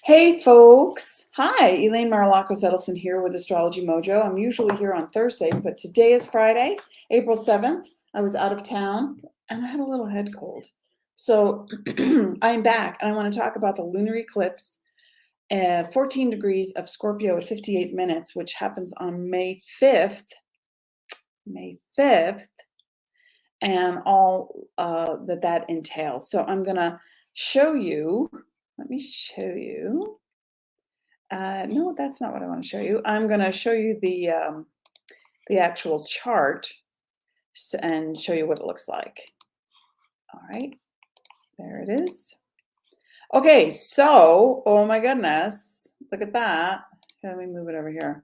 Hey folks, hi, Elaine Marolakos Edelson here with AstrologyMojo. I'm usually here on Thursdays, but today is Friday, April 7th. I was out of town and I had a little head cold. So I'm back and I want to talk about the lunar eclipse at 14 degrees of Scorpio at 58 minutes, which happens on May 5th, and all that entails. So I'm going to show you, let me show you. No, that's not what I want to show you. I'm going to show you the actual chart and show you what it looks like. All right, there it is. Okay, so, oh my goodness, look at that. Let me move it over here.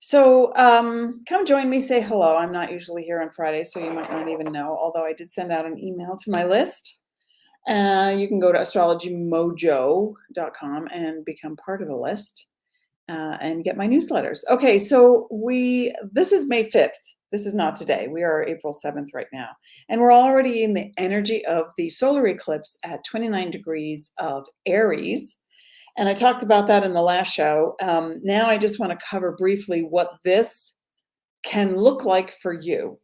So come join me, say hello. I'm not usually here on Friday, so you might not even know, although I did send out an email to my list. You can go to astrologymojo.com and become part of the list. And get my newsletters. Okay, so this is May 5th. This is not today. We are April 7th right now. And we're already in the energy of the solar eclipse at 29 degrees of Aries. And I talked about that in the last show. Now I just want to cover briefly what this can look like for you.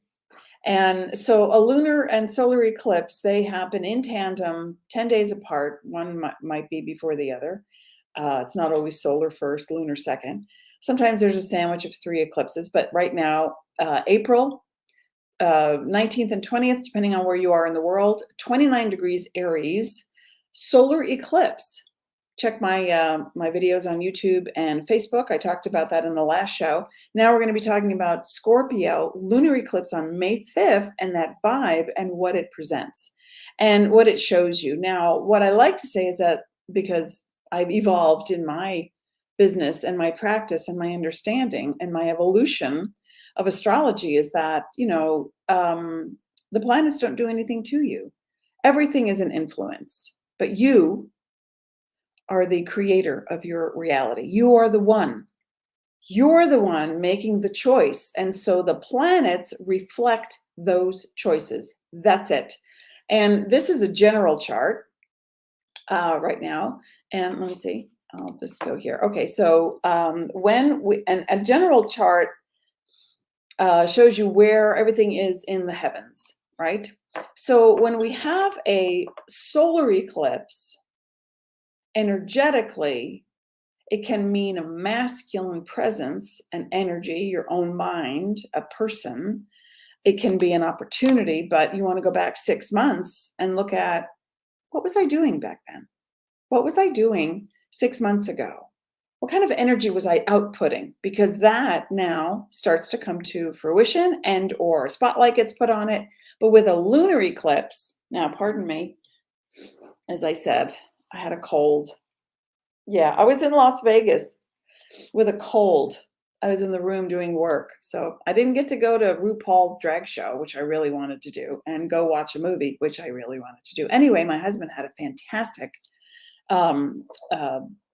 And so a lunar and solar eclipse, they happen in tandem, 10 days apart. One might be before the other. It's not always solar first, lunar second. Sometimes there's a sandwich of 3 eclipses, but right now, April 19th and 20th, depending on where you are in the world, 29 degrees Aries, solar eclipse. Check my my videos on YouTube and Facebook. I talked about that in the last show. Now we're going to be talking about Scorpio lunar eclipse on May 5th and that vibe and what it presents and what it shows you. Now, what I like to say is that because I've evolved in my business and my practice and my understanding and my evolution of astrology is that, the planets don't do anything to you. Everything is an influence, but you are the creator of your reality. You are the one. You're the one making the choice. And so the planets reflect those choices. That's it. And this is a general chart right now. And let me see, I'll just go here. Okay, so when a general chart shows you where everything is in the heavens, right? So when we have a solar eclipse, energetically, it can mean a masculine presence, an energy, your own mind, a person. It can be an opportunity, but you want to go back 6 months and look at, what was I doing back then? What was I doing 6 months ago? What kind of energy was I outputting? Because that now starts to come to fruition and or a spotlight gets put on it. But with a lunar eclipse, now pardon me, as I said, I had a cold. Yeah, I was in Las Vegas with a cold. I was in the room doing work. So I didn't get to go to RuPaul's drag show, which I really wanted to do, and go watch a movie, which I really wanted to do. Anyway, my husband had a fantastic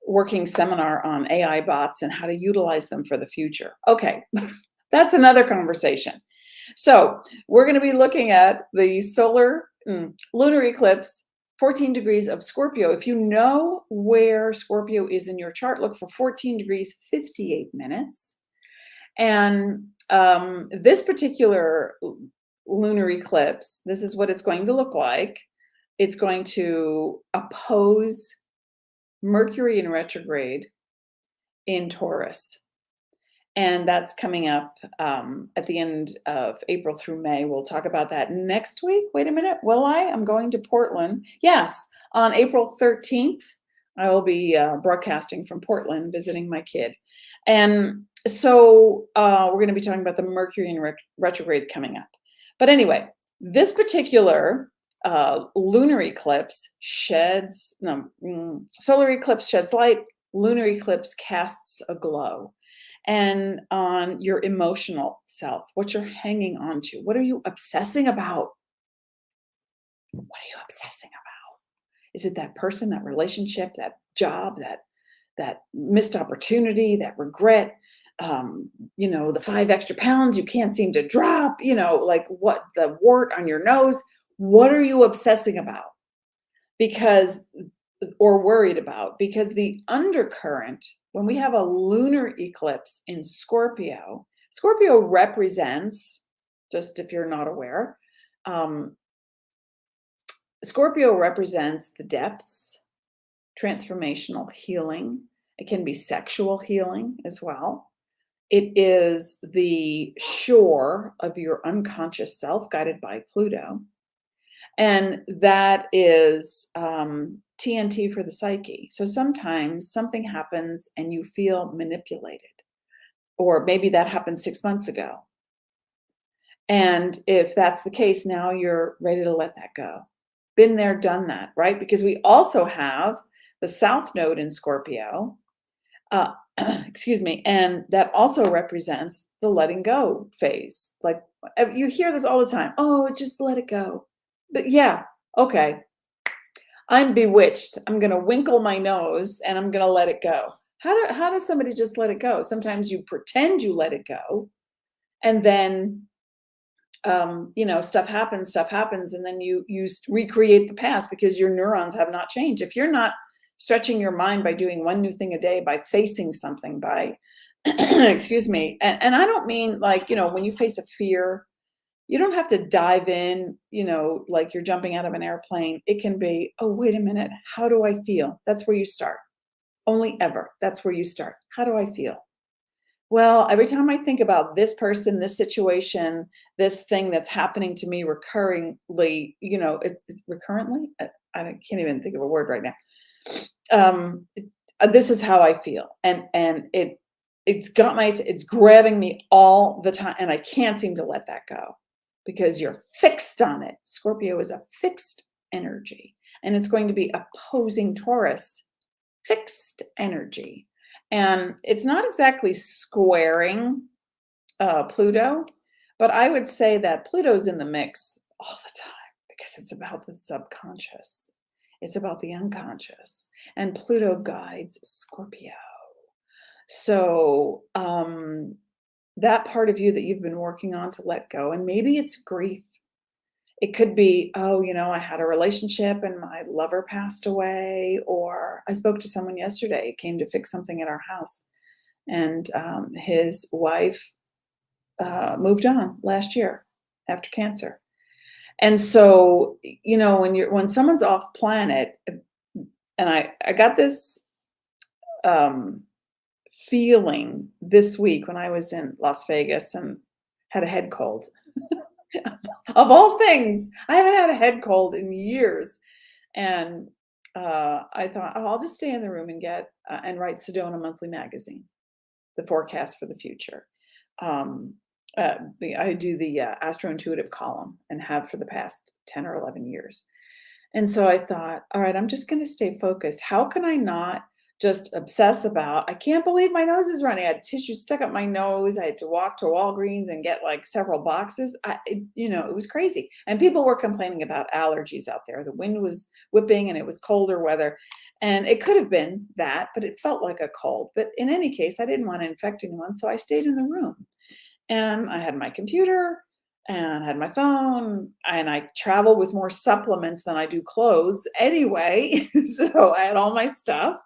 working seminar on AI bots and how to utilize them for the future. Okay, that's another conversation. So we're going to be looking at the lunar eclipse, 14 degrees of Scorpio. If you know where Scorpio is in your chart, look for 14 degrees, 58 minutes. And this particular lunar eclipse, this is what it's going to look like. It's going to oppose Mercury in retrograde in Taurus. And that's coming up at the end of April through May. We'll talk about that next week. Wait a minute, will I? I'm going to Portland. Yes, on April 13th, I will be broadcasting from Portland, visiting my kid. And so we're going to be talking about the Mercury in retrograde coming up. But anyway, this particular lunar eclipse solar eclipse sheds light, lunar eclipse casts a glow. And on your emotional self, what you're hanging on to. What are you obsessing about? What are you obsessing about? Is it that person, that relationship, that job, that missed opportunity, that regret, the 5 extra pounds you can't seem to drop, like what, the wart on your nose? What are you obsessing about? Because or worried about, because the undercurrent, when we have a lunar eclipse in Scorpio, Scorpio represents, just if you're not aware, um, Scorpio represents the depths, transformational healing. It can be sexual healing as well. It is the shore of your unconscious self, guided by Pluto. And that is TNT for the psyche. So sometimes something happens and you feel manipulated, or maybe that happened 6 months ago. And if that's the case, now you're ready to let that go. Been there, done that, right? Because we also have the South Node in Scorpio, excuse me, and that also represents the letting go phase. Like, you hear this all the time. Oh, just let it go. But yeah, okay. I'm bewitched. I'm going to winkle my nose and I'm going to let it go. How does somebody just let it go? Sometimes you pretend you let it go, and then stuff happens, and then you recreate the past because your neurons have not changed. If you're not stretching your mind by doing one new thing a day, by facing something, by excuse me, and I don't mean like, when you face a fear, you don't have to dive in, like you're jumping out of an airplane. It can be, oh, wait a minute, how do I feel? That's where you start. Only ever. That's where you start. How do I feel? Well, every time I think about this person, this situation, this thing that's happening to me recurringly, it's recurrently, I can't even think of a word right now. This is how I feel. And it's grabbing me all the time, and I can't seem to let that go because you're fixed on it. Scorpio is a fixed energy, and it's going to be opposing Taurus, fixed energy. And it's not exactly squaring Pluto, but I would say that Pluto's in the mix all the time because it's about the subconscious. It's about the unconscious. And Pluto guides Scorpio. So that part of you that you've been working on to let go, and maybe it's grief. It could be, oh, I had a relationship and my lover passed away, or I spoke to someone yesterday, came to fix something at our house, and his wife moved on last year after cancer. And so, when someone's off planet, and I got this feeling this week when I was in Las Vegas and had a head cold. Of all things, I haven't had a head cold in years. And I thought, oh, I'll just stay in the room and get and write Sedona Monthly Magazine, the forecast for the future. I do the Astro Intuitive column and have for the past 10 or 11 years. And so I thought, all right, I'm just going to stay focused. How can I not just obsess about, I can't believe my nose is running. I had tissue stuck up my nose. I had to walk to Walgreens and get like several boxes. It was crazy. And people were complaining about allergies out there. The wind was whipping and it was colder weather. And it could have been that, but it felt like a cold. But in any case, I didn't want to infect anyone. So I stayed in the room. And I had my computer and I had my phone, and I travel with more supplements than I do clothes anyway. So I had all my stuff.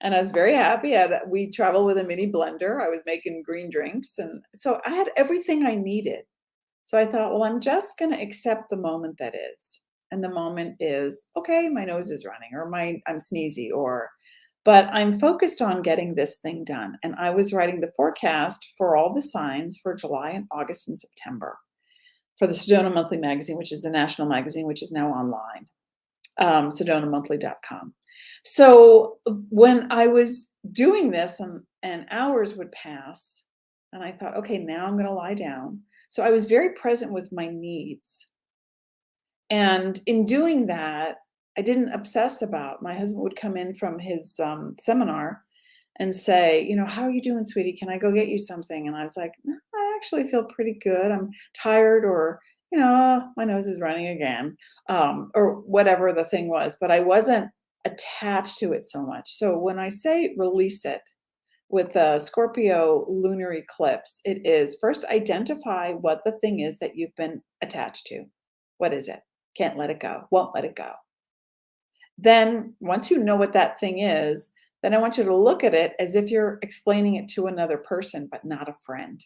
And I was very happy. We traveled with a mini blender. I was making green drinks. And so I had everything I needed. So I thought, well, I'm just going to accept the moment that is. And the moment is, okay, my nose is running, or I'm sneezy, but I'm focused on getting this thing done. And I was writing the forecast for all the signs for July and August and September for the Sedona Monthly Magazine, which is a national magazine, which is now online, sedonamonthly.com. So when I was doing this and hours would pass, and I thought, okay, now I'm going to lie down. So I was very present with my needs. And in doing that, I didn't obsess about, my husband would come in from his seminar and say, how are you doing, sweetie? Can I go get you something? And I was like, no, I actually feel pretty good. I'm tired, or, my nose is running again, or whatever the thing was, but I wasn't attached to it so much. So when I say release it with the Scorpio lunar eclipse, it is first identify what the thing is that you've been attached to. What is it? Can't let it go. Won't let it go. Then once you know what that thing is, then I want you to look at it as if you're explaining it to another person, but not a friend.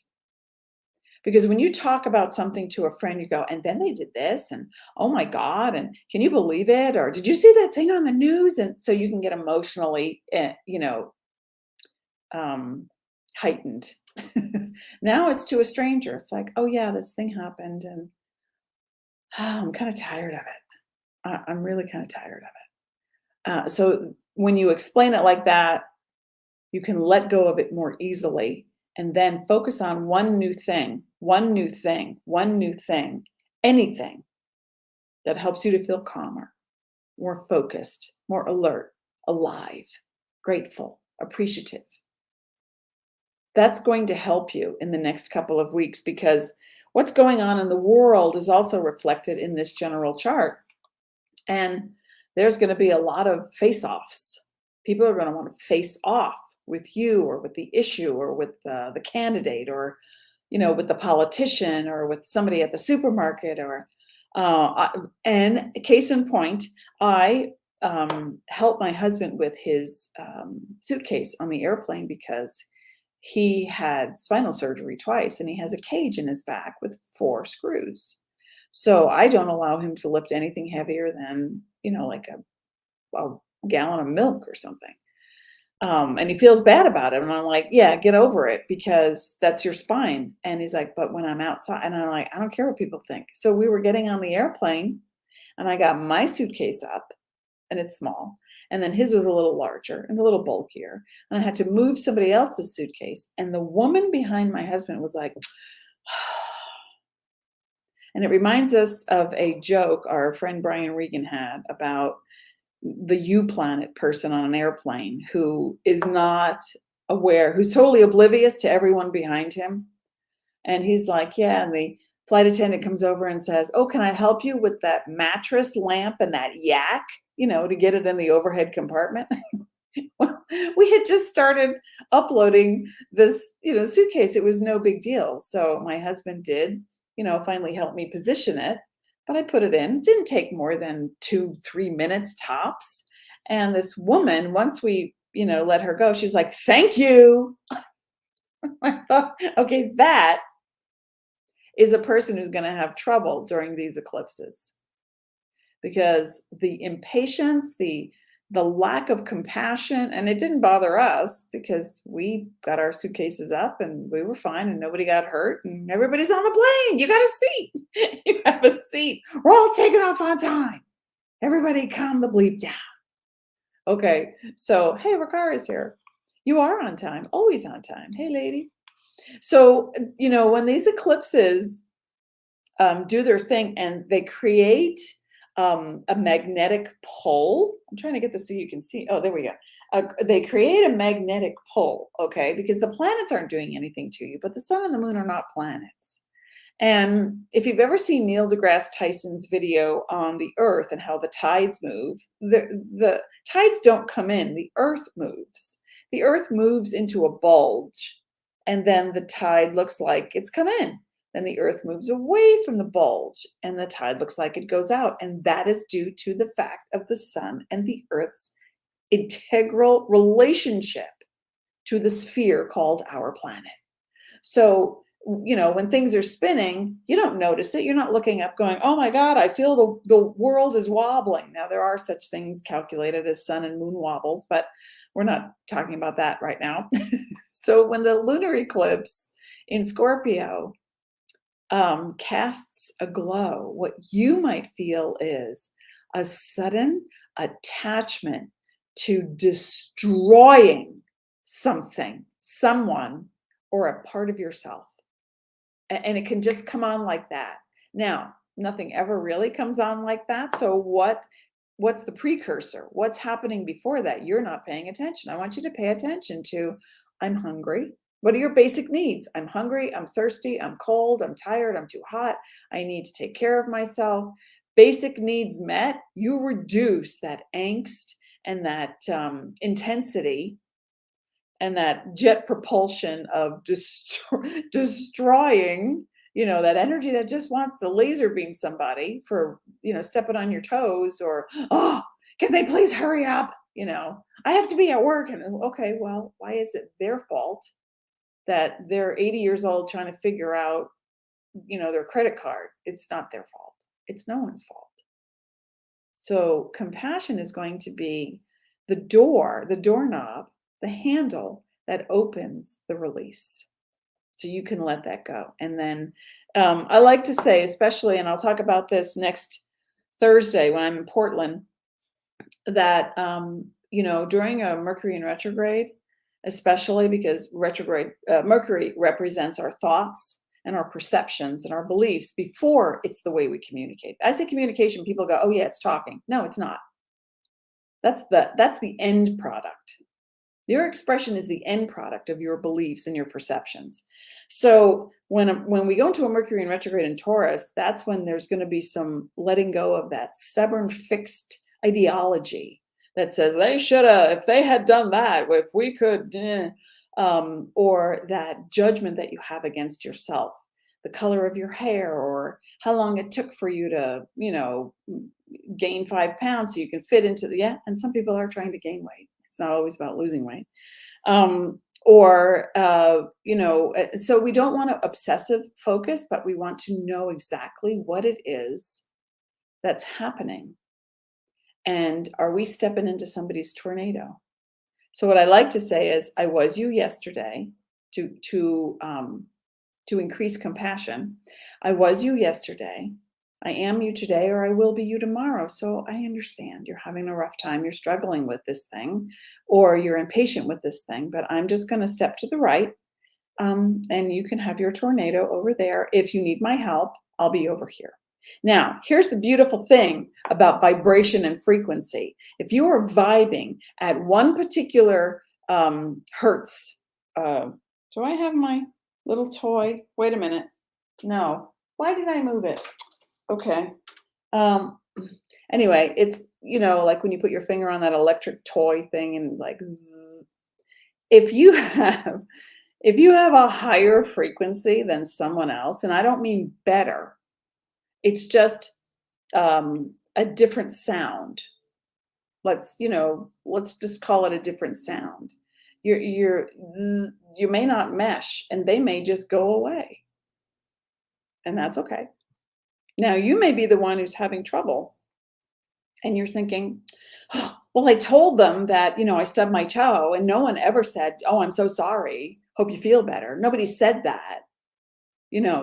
Because when you talk about something to a friend, you go, and then they did this, and oh my God, and can you believe it? Or did you see that thing on the news? And so you can get emotionally, um, heightened. Now it's to a stranger. It's like, oh yeah, this thing happened, and I'm kind of tired of it. I'm really kind of tired of it. So when you explain it like that, you can let go of it more easily and then focus on one new thing, one new thing, one new thing, anything that helps you to feel calmer, more focused, more alert, alive, grateful, appreciative. That's going to help you in the next couple of weeks because what's going on in the world is also reflected in this general chart. And there's going to be a lot of face-offs. People are going to want to face off with you or with the issue or with the candidate or, with the politician or with somebody at the supermarket or, and case in point, I helped my husband with his suitcase on the airplane because he had spinal surgery twice and he has a cage in his back with 4 screws. So I don't allow him to lift anything heavier than, like a gallon of milk or something. And he feels bad about it. And I'm like, yeah, get over it because that's your spine. And he's like, but when I'm outside, and I'm like, I don't care what people think. So we were getting on the airplane and I got my suitcase up and it's small. And then his was a little larger and a little bulkier. And I had to move somebody else's suitcase. And the woman behind my husband was like, and it reminds us of a joke our friend Brian Regan had about the U planet person on an airplane who is not aware, who's totally oblivious to everyone behind him. And he's like, yeah. And the flight attendant comes over and says, oh, can I help you with that mattress lamp and that yak, to get it in the overhead compartment? Well, we had just started uploading this, suitcase. It was no big deal. So my husband did, finally help me position it, but I put it in. It didn't take more than 2-3 minutes tops. And this woman, once we, let her go, she was like, thank you. I thought, okay, that is a person who's going to have trouble during these eclipses because the impatience, the lack of compassion, and it didn't bother us because we got our suitcases up and we were fine and nobody got hurt and everybody's on the plane. You got a seat. You have a seat. We're all taking off on time. Everybody calm the bleep down. Okay, so hey, Rakar is here. You are on time, always on time. Hey, lady. So, when these eclipses do their thing and they create a magnetic pole. I'm trying to get this so you can see. Oh, there we go. They create a magnetic pole, okay? Because the planets aren't doing anything to you, but the sun and the moon are not planets. And if you've ever seen Neil deGrasse Tyson's video on the Earth and how the tides move, the tides don't come in, the Earth moves. The Earth moves into a bulge, and then the tide looks like it's come in. Then the Earth moves away from the bulge, and the tide looks like it goes out. And that is due to the fact of the sun and the Earth's integral relationship to the sphere called our planet. So, when things are spinning, you don't notice it. You're not looking up going, oh my God, I feel the world is wobbling. Now, there are such things calculated as sun and moon wobbles, but we're not talking about that right now. So when the lunar eclipse in Scorpio casts a glow, what you might feel is a sudden attachment to destroying something, someone, or a part of yourself. And it can just come on like that. Now, nothing ever really comes on like that. So what's the precursor? What's happening before that? You're not paying attention. I want you to pay attention to, I'm hungry. What are your basic needs? I'm hungry, I'm thirsty, I'm cold, I'm tired, I'm too hot. I need to take care of myself. Basic needs met, you reduce that angst and that intensity and that jet propulsion of destroying, that energy that just wants to laser beam somebody for, stepping on your toes or, oh, Can they please hurry up? I have to be at work. And okay, well, why is it their fault that they're 80 years old trying to figure out, their credit card? It's not their fault. It's no one's fault. So compassion is going to be the doorknob, the handle that opens the release. So you can let that go. And then I like to say, especially, and I'll talk about this next Thursday when I'm in Portland, that, during a Mercury in retrograde, especially because Mercury represents our thoughts and our perceptions and our beliefs before it's the way we communicate. I say communication, people go, oh yeah, it's talking. No, it's not. That's the end product. Your expression is the end product of your beliefs and your perceptions. So when we go into a Mercury in retrograde in Taurus, that's when there's going to be some letting go of that stubborn, fixed ideology that says they should have, if they had done that, if we could, or that judgment that you have against yourself, the color of your hair, or how long it took for you to, gain 5 pounds so you can fit into and some people are trying to gain weight. It's not always about losing weight. So we don't want to obsessive focus, but we want to know exactly what it is that's happening. And are we stepping into somebody's tornado? So what I like to say is, I was you yesterday to increase compassion. I was you yesterday. I am you today, or I will be you tomorrow. So I understand you're having a rough time. You're struggling with this thing, or you're impatient with this thing, but I'm just going to step to the right. And you can have your tornado over there. If you need my help, I'll be over here. Now, here's the beautiful thing about vibration and frequency. If you are vibing at one particular hertz, do I have my little toy? Wait a minute. No. Why did I move it? Okay. Anyway, it's, like when you put your finger on that electric toy thing and like, zzz. If you have a higher frequency than someone else, and I don't mean better, it's just a different sound. Let's just call it a different sound. You may not mesh, and they may just go away, and that's okay. Now, you may be the one who's having trouble, and you're thinking, oh, well, I told them that, I stubbed my toe, and no one ever said, oh, I'm so sorry. Hope you feel better. Nobody said that.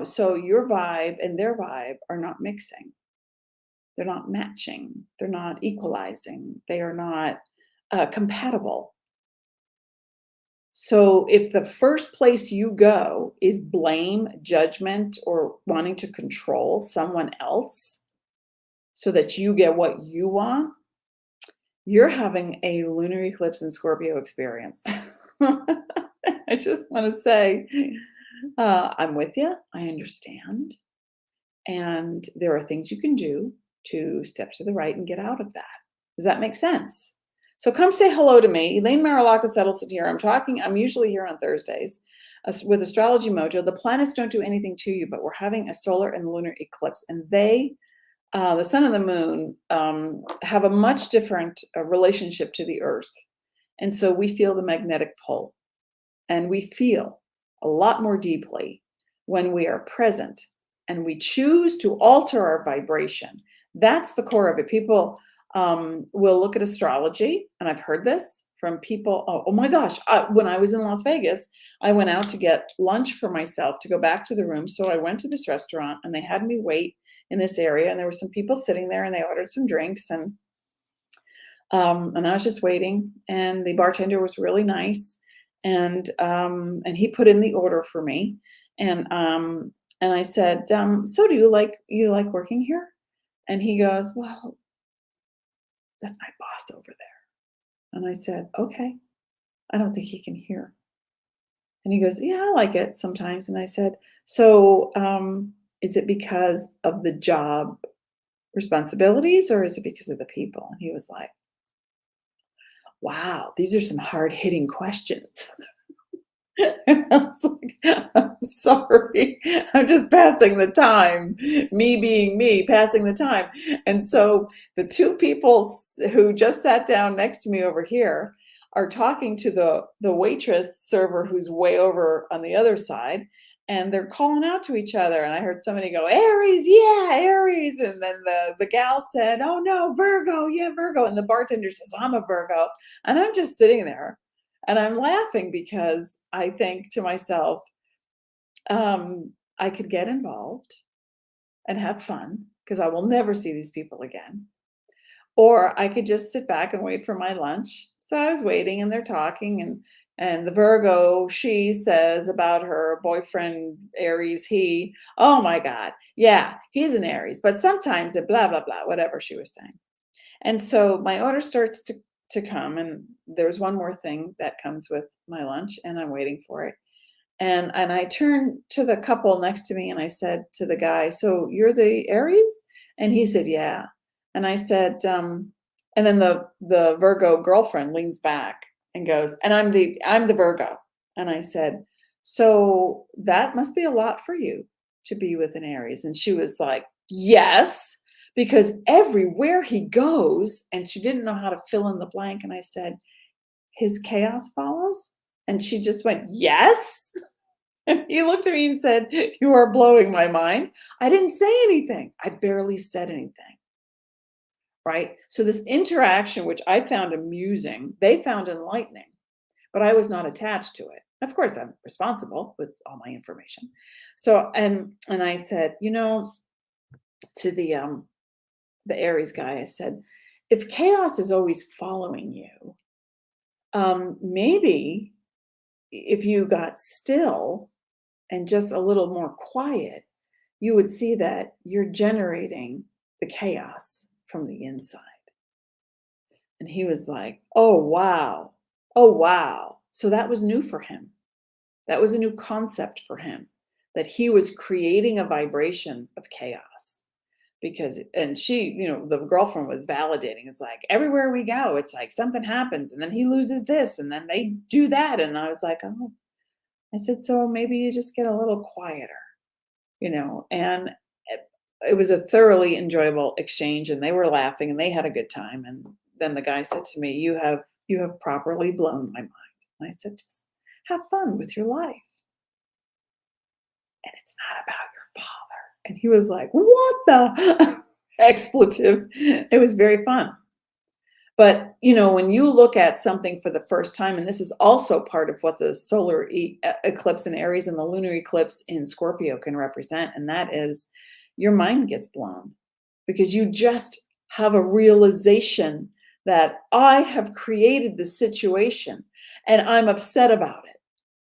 So your vibe and their vibe are not mixing. They're not matching. They're not equalizing. They are not compatible. So if the first place you go is blame, judgment, or wanting to control someone else so that you get what you want, you're having a lunar eclipse in Scorpio experience. I just want to say, I'm with you. I understand. And there are things you can do to step to the right and get out of that. Does that make sense? So come say hello to me. Elaine Marolakos Edelson here. I'm usually here on Thursdays with AstrologyMojo. The planets don't do anything to you, but we're having a solar and lunar eclipse, and the sun and the moon, have a much different relationship to the earth. And so we feel the magnetic pull, and we feel a lot more deeply when we are present and we choose to alter our vibration. That's the core of it. People will look at astrology, and I've heard this from people. Oh my gosh, when I was in Las Vegas, I went out to get lunch for myself to go back to the room. So I went to this restaurant, and they had me wait in this area, and there were some people sitting there, and they ordered some drinks, and I was just waiting, and the bartender was really nice, and he put in the order for me, and I said, so do you like working here? And he goes, well, that's my boss over there. And I said, okay. I don't think he can hear. And he goes, yeah, I like it sometimes. And I said, so is it because of the job responsibilities, or is it because of the people? And he was like, wow, these are some hard-hitting questions. And I was like, I'm sorry. I'm just passing the time. Me being me, passing the time. And so the two people who just sat down next to me over here are talking to the waitress server who's way over on the other side. And they're calling out to each other. And I heard somebody go, Aries, yeah, Aries. And then the gal said, oh no, Virgo, yeah, Virgo. And the bartender says, I'm a Virgo. And I'm just sitting there. And I'm laughing because I think to myself, I could get involved and have fun because I will never see these people again. Or I could just sit back and wait for my lunch. So I was waiting and they're talking and the Virgo, she says about her boyfriend, Aries, oh my God, yeah, he's an Aries, but sometimes it blah, blah, blah, whatever she was saying. And so my order starts to come, and there's one more thing that comes with my lunch, and I'm waiting for it. And I turned to the couple next to me and I said to the guy, so you're the Aries? And he said, yeah. And I said, and then the Virgo girlfriend leans back and goes, and I'm the Virgo. And I said, so that must be a lot for you to be with an Aries. And she was like, yes, because everywhere he goes, and she didn't know how to fill in the blank. And I said, his chaos follows? And she just went, yes. And he looked at me and said, you are blowing my mind. I didn't say anything. I barely said anything. Right? So this interaction, which I found amusing, they found enlightening, but I was not attached to it. Of course, I'm responsible with all my information. So, and I said, to the Aries guy, I said, if chaos is always following you, maybe if you got still and just a little more quiet, you would see that you're generating the chaos from the inside. And he was like, oh, wow. Oh, wow. So that was new for him. That was a new concept for him, that he was creating a vibration of chaos. Because, and she, the girlfriend was validating. It's like, everywhere we go, it's like something happens and then he loses this and then they do that. And I was like, oh, I said, so maybe you just get a little quieter, and it was a thoroughly enjoyable exchange and they were laughing and they had a good time. And then the guy said to me, you have properly blown my mind. And I said, just have fun with your life. And it's not about your father. And he was like, what the expletive? It was very fun. But, when you look at something for the first time, and this is also part of what the solar eclipse in Aries and the lunar eclipse in Scorpio can represent, and that is your mind gets blown because you just have a realization that I have created the situation and I'm upset about it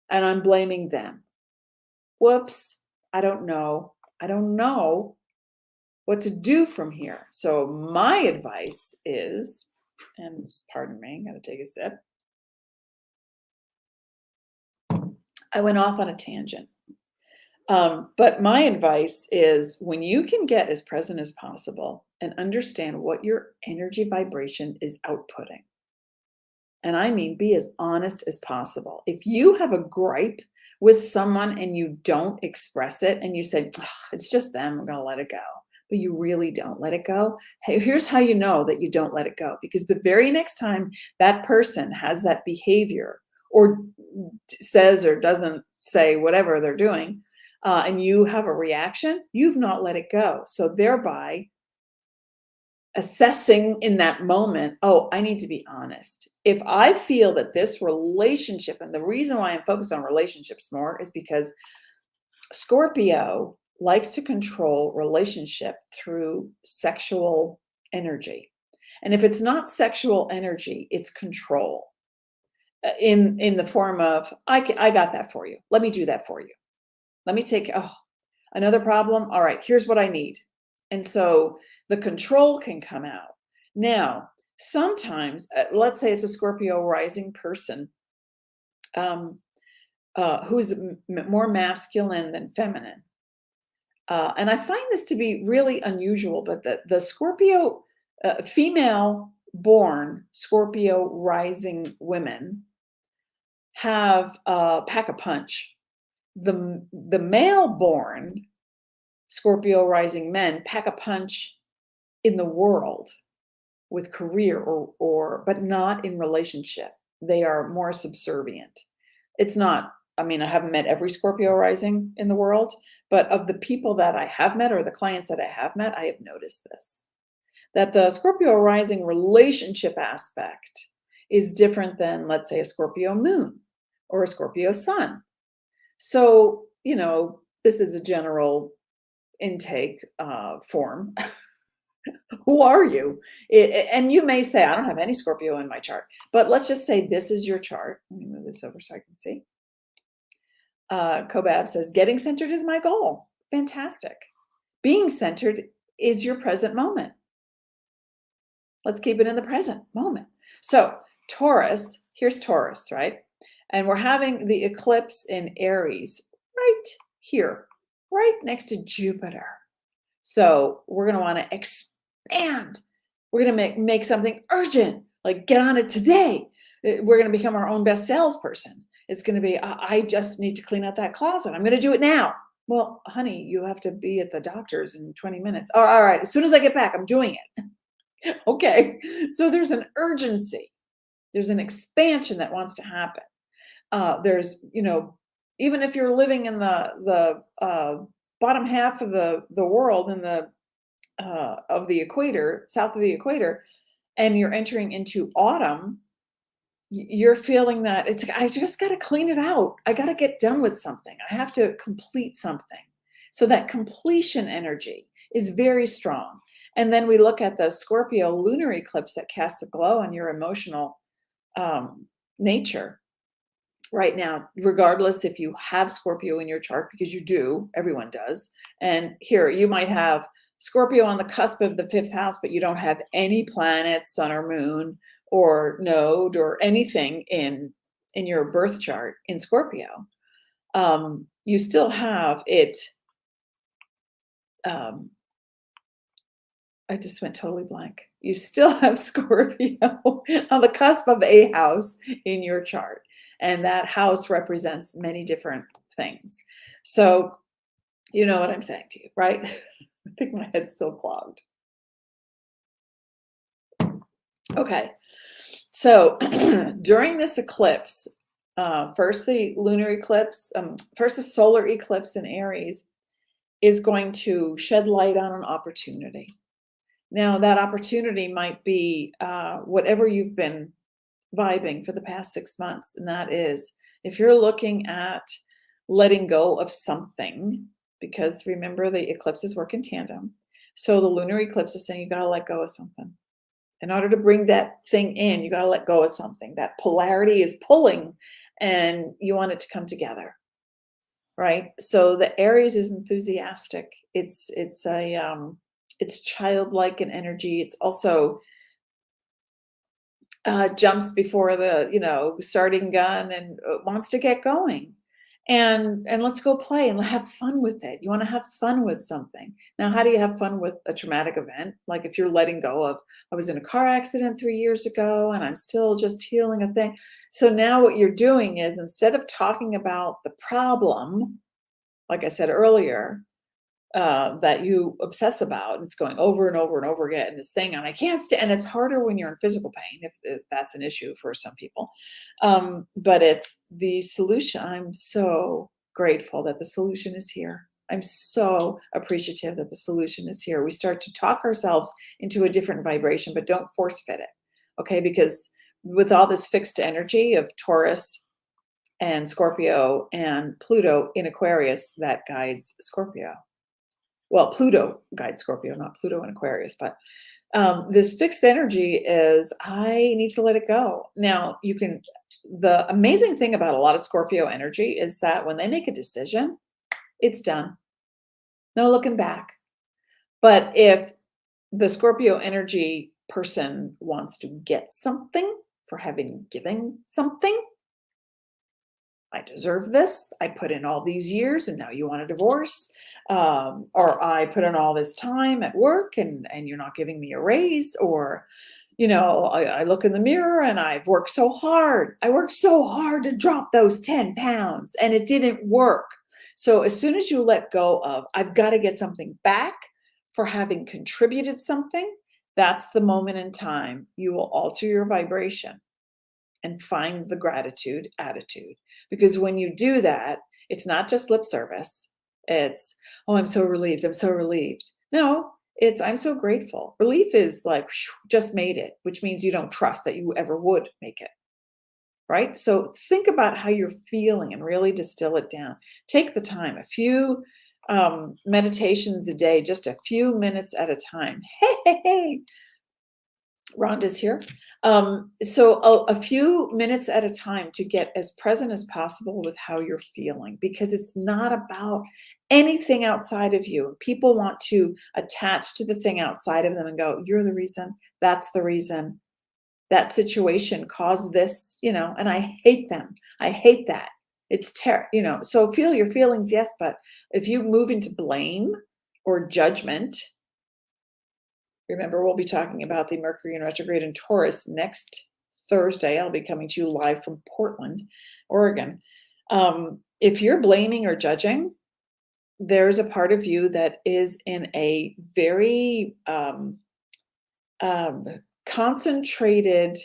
and I'm blaming them. Whoops, I don't know what to do from here. So my advice is, and pardon me, I'm going to take a sip. I went off on a tangent. But my advice is, when you can get as present as possible and understand what your energy vibration is outputting, and I mean be as honest as possible. If you have a gripe with someone and you don't express it and you say, oh, it's just them, I'm going to let it go, but you really don't let it go. Hey, here's how you know that you don't let it go. Because the very next time that person has that behavior or says or doesn't say whatever they're doing, and you have a reaction, you've not let it go. So thereby assessing in that moment, oh, I need to be honest. If I feel that this relationship, and the reason why I'm focused on relationships more is because Scorpio likes to control relationship through sexual energy. And if it's not sexual energy, it's control in the form of, I got that for you. Let me do that for you. Let me take, another problem. All right, here's what I need. And so the control can come out. Now, sometimes, let's say it's a Scorpio rising person who's more masculine than feminine. And I find this to be really unusual, but the Scorpio, female born Scorpio rising women have a pack a punch. The male-born Scorpio rising men pack a punch in the world with career or but not in relationship. They are more subservient. It's not, I mean, I haven't met every Scorpio rising in the world, but of the people that I have met or the clients that I have met, I have noticed this, that the Scorpio rising relationship aspect is different than, let's say, a Scorpio moon or a Scorpio sun. So, you know, this is a general intake form. Who are you? And you may say, I don't have any Scorpio in my chart, but let's just say this is your chart. Let me move this over so I can see. Kobab says, getting centered is my goal. Fantastic. Being centered is your present moment. Let's keep it in the present moment. So Taurus, here's Taurus, right? And we're having the eclipse in Aries right here, right next to Jupiter. So we're going to want to expand. We're going to make something urgent, like get on it today. We're going to become our own best salesperson. It's going to be, I just need to clean out that closet. I'm going to do it now. Well, honey, you have to be at the doctor's in 20 minutes. Oh, all right. As soon as I get back, I'm doing it. Okay. So there's an urgency. There's an expansion that wants to happen. There's, you know, even if you're living in the bottom half of the world in the of the equator, south of the equator, and you're entering into autumn, you're feeling that it's, I just got to clean it out. I got to get done with something. I have to complete something. So that completion energy is very strong. And then we look at the Scorpio lunar eclipse that casts a glow on your emotional nature right now, regardless if you have Scorpio in your chart, because you do, everyone does. And here you might have Scorpio on the cusp of the 5th house, but you don't have any planets, sun or moon or node or anything in your birth chart in Scorpio. You still have it. I just went totally blank. You still have Scorpio on the cusp of a house in your chart. And that house represents many different things. So you know what I'm saying to you, right? I think my head's still clogged. Okay. So during this eclipse, first the lunar eclipse, first the solar eclipse in Aries is going to shed light on an opportunity. Now that opportunity might be whatever you've been vibing for the past 6 months. And that is, if you're looking at letting go of something, because remember the eclipses work in tandem. So the lunar eclipse is saying you got to let go of something. In order to bring that thing in, you got to let go of something. That polarity is pulling and you want it to come together. Right? So the Aries is enthusiastic. It's childlike in energy. It's also jumps before the, you know, starting gun and wants to get going. And let's go play and have fun with it. You want to have fun with something. Now, how do you have fun with a traumatic event? Like if you're letting go of, I was in a car accident 3 years ago and I'm still just healing a thing. So now what you're doing is, instead of talking about the problem, like I said earlier, that you obsess about, it's going over and over and over again, this thing, and I can't stand, and it's harder when you're in physical pain, if that's an issue for some people. But it's the solution. I'm so grateful that the solution is here. I'm so appreciative that the solution is here. We start to talk ourselves into a different vibration, but don't force fit it. Okay. Because with all this fixed energy of Taurus and Scorpio and Pluto in Aquarius, that guides Scorpio. Well, Pluto guides Scorpio, not Pluto in Aquarius, but this fixed energy is, I need to let it go. Now, the amazing thing about a lot of Scorpio energy is that when they make a decision, it's done. No looking back. But if the Scorpio energy person wants to get something for having given something, I deserve this. I put in all these years and now you want a divorce. Or I put in all this time at work and you're not giving me a raise, or, I look in the mirror and I've worked so hard. I worked so hard to drop those 10 pounds and it didn't work. So as soon as you let go of, I've got to get something back for having contributed something, that's the moment in time you will alter your vibration and find the gratitude attitude. Because when you do that, it's not just lip service. It's, oh, I'm so relieved. I'm so relieved. No, it's, I'm so grateful. Relief is like, just made it, which means you don't trust that you ever would make it. Right? So think about how you're feeling and really distill it down. Take the time, a few meditations a day, just a few minutes at a time. Hey. Rhonda's here. So a few minutes at a time to get as present as possible with how you're feeling, because it's not about anything outside of you. People want to attach to the thing outside of them and go, you're the reason, that's the reason, that situation caused this, and I hate them. I hate that. It's so feel your feelings, yes, but if you move into blame or judgment, remember, we'll be talking about the Mercury in retrograde in Taurus next Thursday. I'll be coming to you live from Portland, Oregon. If you're blaming or judging, there's a part of you that is in a very concentrated,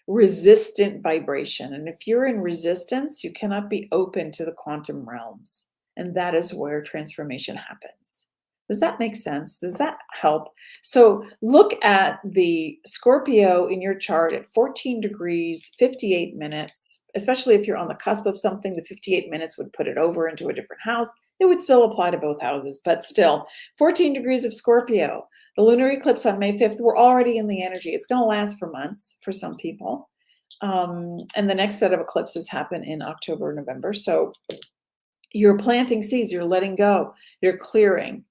resistant vibration. And if you're in resistance, you cannot be open to the quantum realms. And that is where transformation happens. Does that make sense? Does that help? So look at the Scorpio in your chart at 14 degrees, 58 minutes, especially if you're on the cusp of something, the 58 minutes would put it over into a different house. It would still apply to both houses, but still 14 degrees of Scorpio. The lunar eclipse on May 5th, we're already in the energy. It's going to last for months for some people. And the next set of eclipses happen in October, November. So you're planting seeds, you're letting go, you're clearing.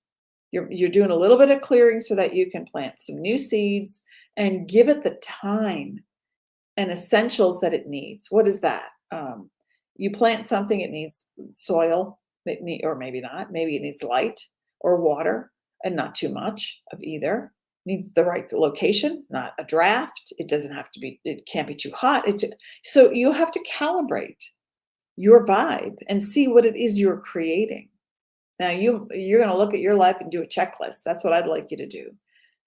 You're doing a little bit of clearing so that you can plant some new seeds and give it the time and essentials that it needs. What is that? You plant something, it needs soil, or maybe not. Maybe it needs light or water, and not too much of either. It needs the right location, not a draft. It doesn't have to be, it can't be too hot. So you have to calibrate your vibe and see what it is you're creating. Now you're going to look at your life and do a checklist. That's what I'd like you to do,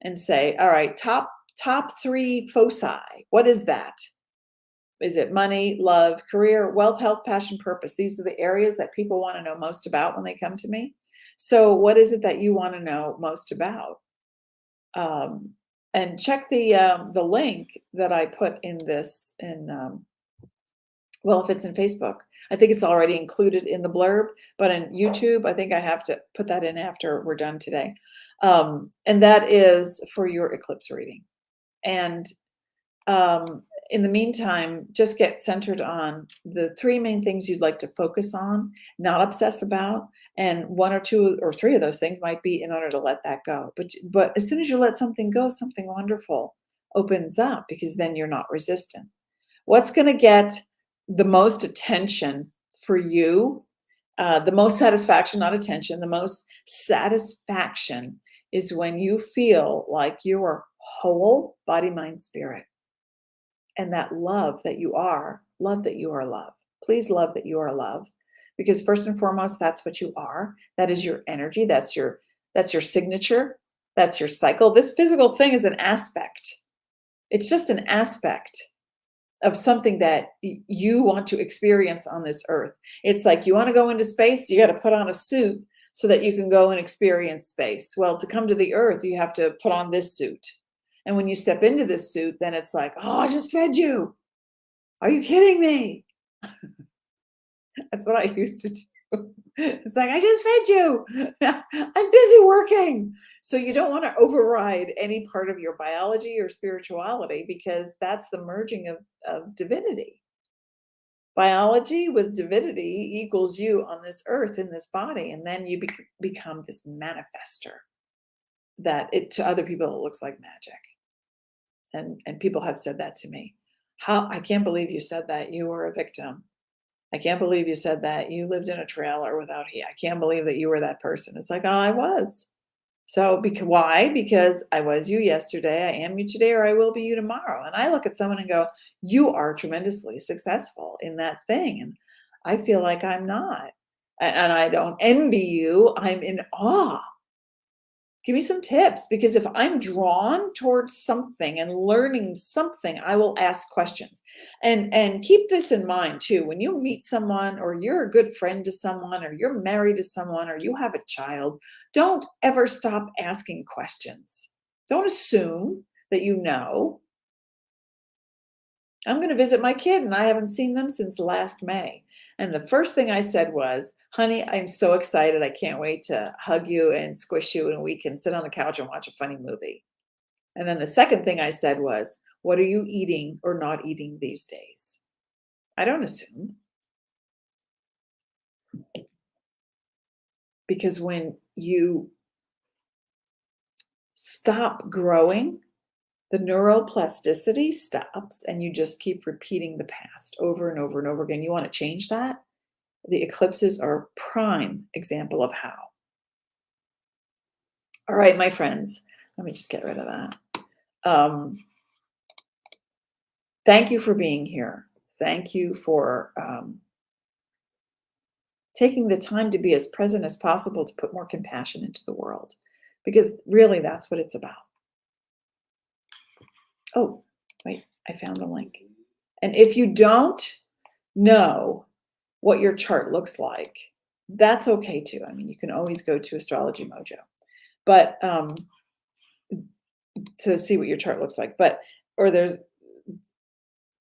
and say, all right, top 3 foci. What is that? Is it money, love, career, wealth, health, passion, purpose? These are the areas that people want to know most about when they come to me. So what is it that you want to know most about? And check the link that I put in this well, if it's in Facebook, I think it's already included in the blurb, but in YouTube, I think I have to put that in after we're done today. And that is for your eclipse reading. And in the meantime, just get centered on the 3 main things you'd like to focus on, not obsess about. And 1 or 2 or 3 of those things might be in order to let that go. But as soon as you let something go, something wonderful opens up, because then you're not resistant. What's going to get the most attention for you, the most satisfaction, not attention, the most satisfaction is when you feel like you are whole, body, mind, spirit. And that love that you are love. Please love that you are love, because first and foremost, that's what you are. That is your energy. That's your signature. That's your cycle. This physical thing is an aspect. It's just an aspect of something that you want to experience on this earth. It's like you want to go into space, you got to put on a suit so that you can go and experience space. Well, to come to the earth, you have to put on this suit. And when you step into this suit, then it's like, oh, I just fed you. Are you kidding me? That's what I used to do. It's like, I just fed you. I'm busy working. So you don't want to override any part of your biology or spirituality, because that's the merging of divinity. Biology with divinity equals you on this earth, in this body. And then you become this manifestor that to other people, it looks like magic. And people have said that to me. I can't believe you said that. You were a victim. I can't believe you said that. You lived in a trailer without heat. I can't believe that you were that person. It's like, oh, I was. So why? Because I was you yesterday, I am you today, or I will be you tomorrow. And I look at someone and go, you are tremendously successful in that thing. And I feel like I'm not. And I don't envy you. I'm in awe. Give me some tips, because if I'm drawn towards something and learning something, I will ask questions. And keep this in mind too. When you meet someone, or you're a good friend to someone, or you're married to someone, or you have a child, don't ever stop asking questions. Don't assume that you know. I'm going to visit my kid and I haven't seen them since last May. And the first thing I said was, honey, I'm so excited. I can't wait to hug you and squish you, and we can sit on the couch and watch a funny movie. And then the second thing I said was, what are you eating or not eating these days? I don't assume. Because when you stop growing, the neuroplasticity stops and you just keep repeating the past over and over and over again. You want to change that? The eclipses are a prime example of how. All right, my friends, let me just get rid of that. Thank you for being here. Thank you for taking the time to be as present as possible, to put more compassion into the world, because really that's what it's about. Oh, wait, I found the link. And if you don't know what your chart looks like, that's okay too. I mean, you can always go to AstrologyMojo, but to see what your chart looks like. Or there's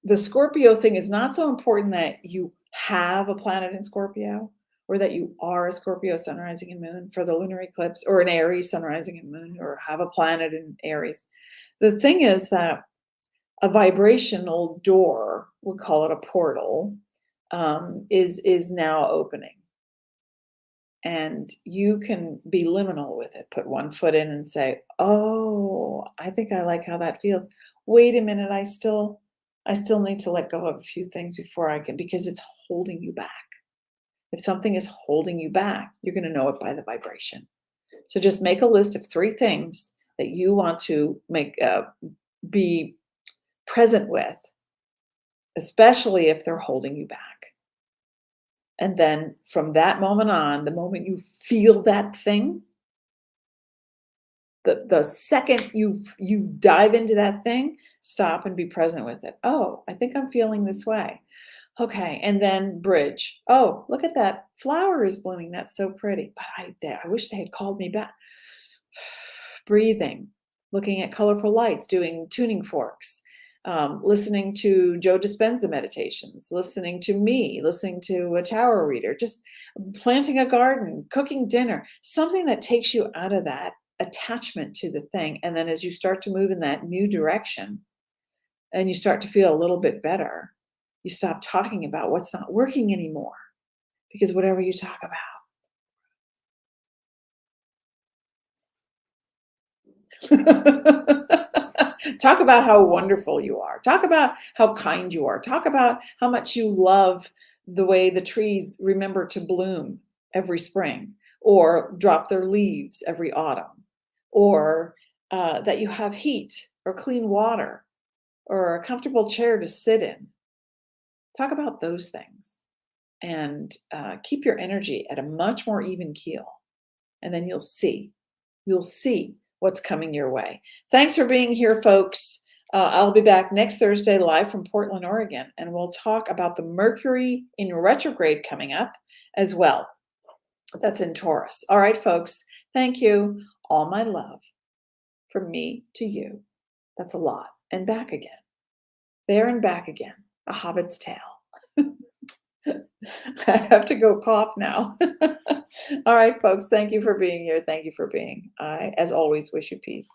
the Scorpio thing is not so important that you have a planet in Scorpio, or that you are a Scorpio sun, rising, and moon for the lunar eclipse, or an Aries sun, rising, and moon, or have a planet in Aries. The thing is that a vibrational door, we'll call it a portal, is now opening. And you can be liminal with it. Put one foot in and say, oh, I think I like how that feels. Wait a minute, I still need to let go of a few things before I can, because it's holding you back. If something is holding you back, you're going to know it by the vibration. So just make a list of 3 things that you want to be present with, especially if they're holding you back. And then from that moment on, the moment you feel that thing, the second you dive into that thing, stop and be present with it. Oh, I think I'm feeling this way. Okay, and then bridge. Oh, look at that flower is blooming. That's so pretty. But I wish they had called me back. Breathing, looking at colorful lights, doing tuning forks, listening to Joe Dispenza meditations, listening to me, listening to a tarot reader, just planting a garden, cooking dinner, something that takes you out of that attachment to the thing. And then as you start to move in that new direction and you start to feel a little bit better, you stop talking about what's not working anymore, because whatever you talk about, talk about how wonderful you are. Talk about how kind you are. Talk about how much you love the way the trees remember to bloom every spring, or drop their leaves every autumn, or that you have heat or clean water or a comfortable chair to sit in. Talk about those things, and keep your energy at a much more even keel. And then you'll see what's coming your way. Thanks for being here, folks. I'll be back next Thursday live from Portland, Oregon, and we'll talk about the Mercury in retrograde coming up as well. That's in Taurus. All right, folks. Thank you. All my love from me to you. That's a lot. And back again. There and back again. A hobbit's tale. I have to go cough now. All right, folks. Thank you for being here. Thank you for being. I, as always, wish you peace.